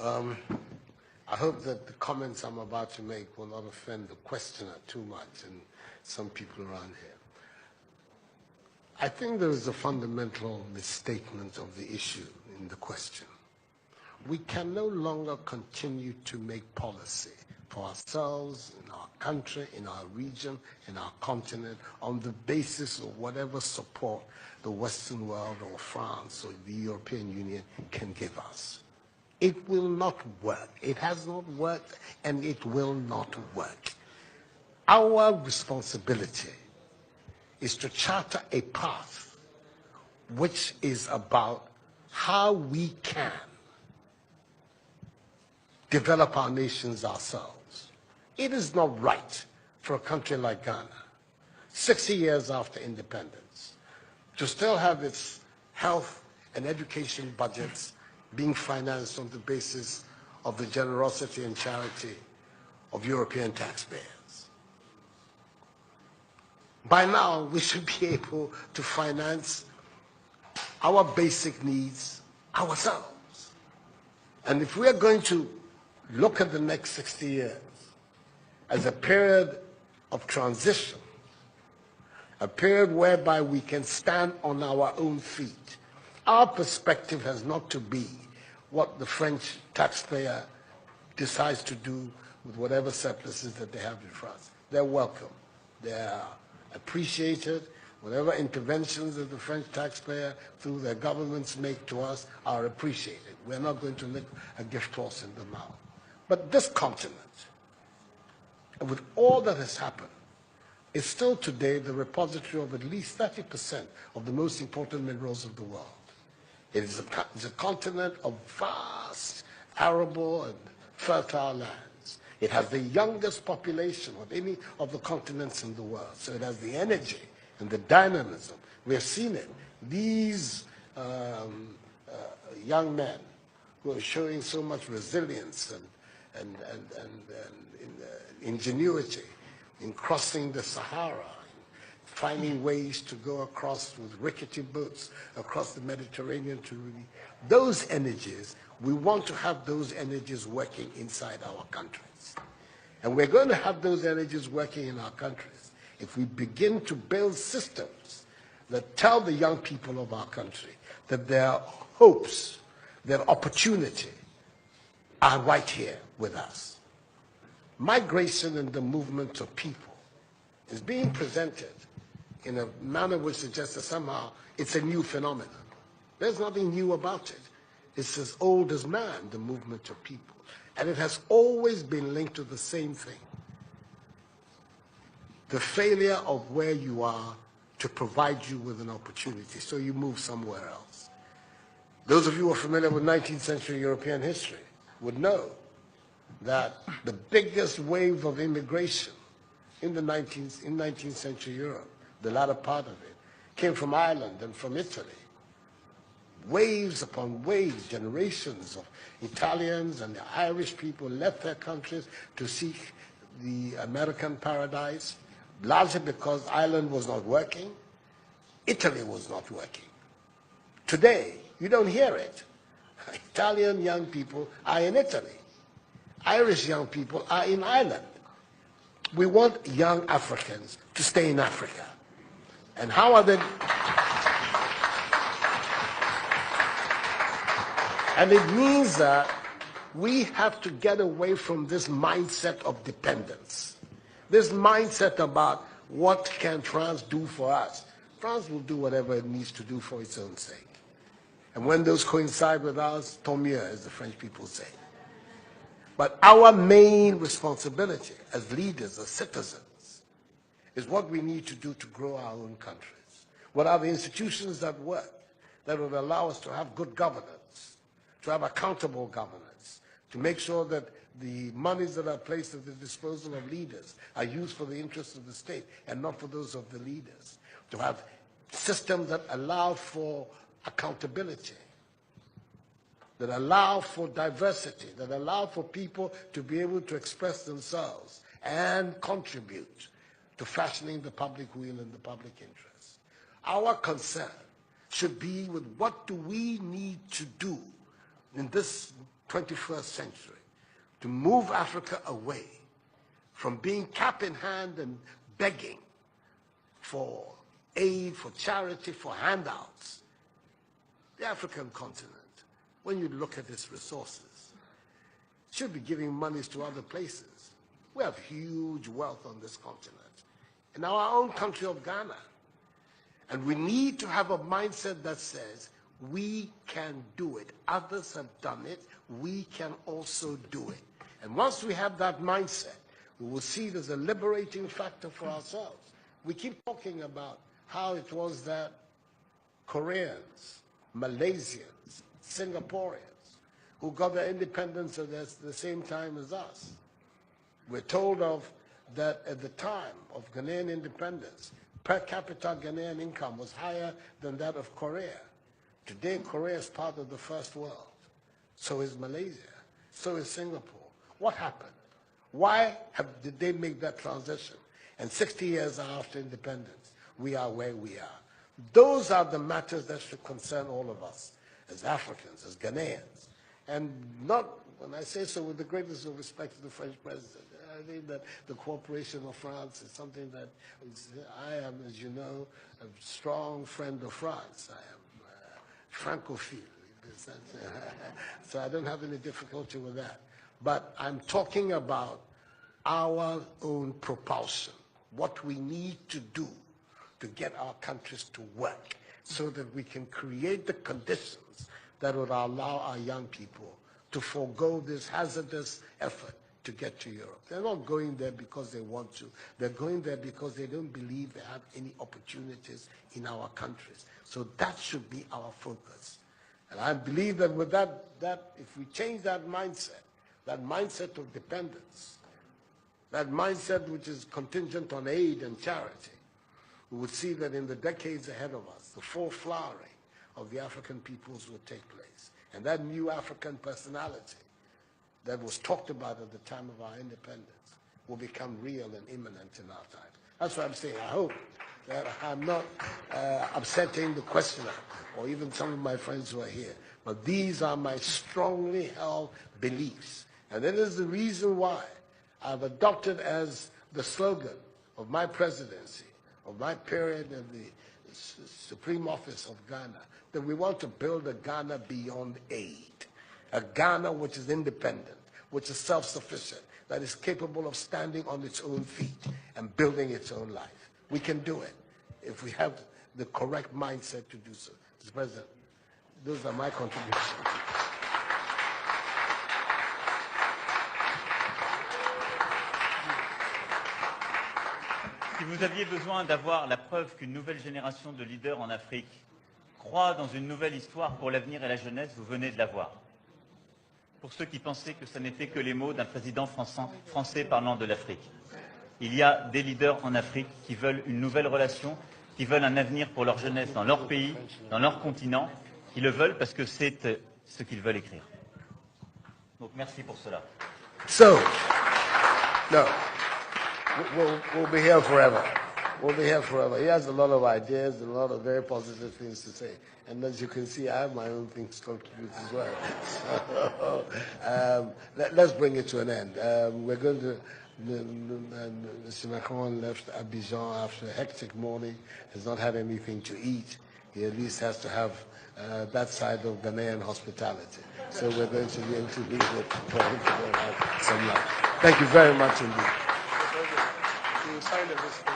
I hope that the comments I'm about to make will not offend the questioner too much and some people around here. I think there is a fundamental misstatement of the issue in the question. We can no longer continue to make policy for ourselves, in our country, in our region, in our continent, on the basis of whatever support the Western world or France or the European Union can give us. It will not work. It has not worked, and it will not work. Our responsibility is to charter a path which is about how we can develop our nations ourselves. It is not right for a country like Ghana, 60 years after independence, to still have its health and education budgets being financed on the basis of the generosity and charity of European taxpayers. By now, we should be able to finance our basic needs ourselves. And if we are going to look at the next 60 years as a period of transition, a period whereby we can stand on our own feet, our perspective has not to be what the French taxpayer decides to do with whatever surpluses that they have in France. They're welcome. They're appreciated. Whatever interventions that the French taxpayer through their governments make to us are appreciated. We're not going to lick a gift horse in the mouth. But this continent, with all that has happened, is still today the repository of at least 30% of the most important minerals of the world. It is a continent of vast, arable and fertile lands. It has the youngest population of any of the continents in the world. So it has the energy and the dynamism. We have seen it. These young men who are showing so much resilience and ingenuity in crossing the Sahara, finding ways to go across with rickety boats across the Mediterranean to really, those energies, we want to have those energies working inside our countries. And we're going to have those energies working in our countries if we begin to build systems that tell the young people of our country that their hopes, their opportunity are right here with us. Migration and the movement of people is being presented in a manner which suggests that somehow it's a new phenomenon. There's nothing new about it. It's as old as man, the movement of people. And it has always been linked to the same thing. The failure of where you are to provide you with an opportunity, so you move somewhere else. Those of you who are familiar with 19th century European history would know that the biggest wave of immigration in 19th century Europe, the latter part of it, came from Ireland and from Italy. Waves upon waves, generations of Italians and the Irish people left their countries to seek the American paradise, largely because Ireland was not working, Italy was not working. Today, you don't hear it. Italian young people are in Italy. Irish young people are in Ireland. We want young Africans to stay in Africa. And how are they? And it means that we have to get away from this mindset of dependence. This mindset about what can France do for us. France will do whatever it needs to do for its own sake. And when those coincide with ours, tant mieux, as the French people say. But our main responsibility as leaders, as citizens, is what we need to do to grow our own countries. What are the institutions that work, that will allow us to have good governance, to have accountable governance, to make sure that the monies that are placed at the disposal of leaders are used for the interests of the state and not for those of the leaders, to have systems that allow for accountability, that allow for diversity, that allow for people to be able to express themselves and contribute to fashioning the public will and the public interest. Our concern should be with what do we need to do in this 21st century, to move Africa away from being cap in hand and begging for aid, for charity, for handouts. The African continent, when you look at its resources, should be giving monies to other places. We have huge wealth on this continent, in our own country of Ghana. And we need to have a mindset that says, we can do it. Others have done it. We can also do it. And once we have that mindset, we will see it as a liberating factor for ourselves. We keep talking about how it was that Koreans, Malaysians, Singaporeans, who got their independence at the same time as us. We're told of that at the time of Ghanaian independence, per capita Ghanaian income was higher than that of Korea. Today, Korea is part of the first world. So is Malaysia. So is Singapore. What happened? Why did they make that transition? And 60 years after independence, we are where we are. Those are the matters that should concern all of us as Africans, as Ghanaians. And not, when I say so with the greatest of respect to the French president, I think that the cooperation of France is something that I am, as you know, a strong friend of France. I am Francophile. So I don't have any difficulty with that. But I'm talking about our own propulsion, what we need to do to get our countries to work so that we can create the conditions that would allow our young people to forego this hazardous effort to get to Europe. They're not going there because they want to. They're going there because they don't believe they have any opportunities in our countries. So that should be our focus. And I believe that with that if we change that mindset of dependence, that mindset which is contingent on aid and charity, we would see that in the decades ahead of us, the full flowering of the African peoples would take place. And that new African personality that was talked about at the time of our independence will become real and imminent in our time. That's what I'm saying. I hope that I'm not upsetting the questioner or even some of my friends who are here. But these are my strongly held beliefs. And that is the reason why I've adopted as the slogan of my presidency, of my period in the Supreme Office of Ghana, that we want to build a Ghana beyond aid, a Ghana which is independent, which is self-sufficient, that is capable of standing on its own feet and building its own life. We can do it if we have the correct mindset to do so. Mr. President, those are my contributions. Si vous aviez besoin d'avoir la preuve qu'une nouvelle génération de leaders en Afrique croit dans une nouvelle histoire pour l'avenir et la jeunesse, vous venez de l'avoir. Pour ceux qui pensaient que ce n'était que les mots d'un président français parlant de l'Afrique. Il y a des leaders en Afrique qui veulent une nouvelle relation, qui veulent un avenir pour leur jeunesse dans leur pays, dans leur continent, qui le veulent parce que c'est ce qu'ils veulent écrire. Donc merci pour cela. So, no. We'll be here forever. We'll be here forever. He has a lot of ideas and a lot of very positive things to say. And as you can see, I have my own things to contribute as well. So, let's bring it to an end. We're going to... Mr. Macron left Abidjan after a hectic morning, has not had anything to eat. He at least has to have that side of Ghanaian hospitality. So we're going to be able to leave it for him to go have some lunch. Thank you very much indeed. You signed everything.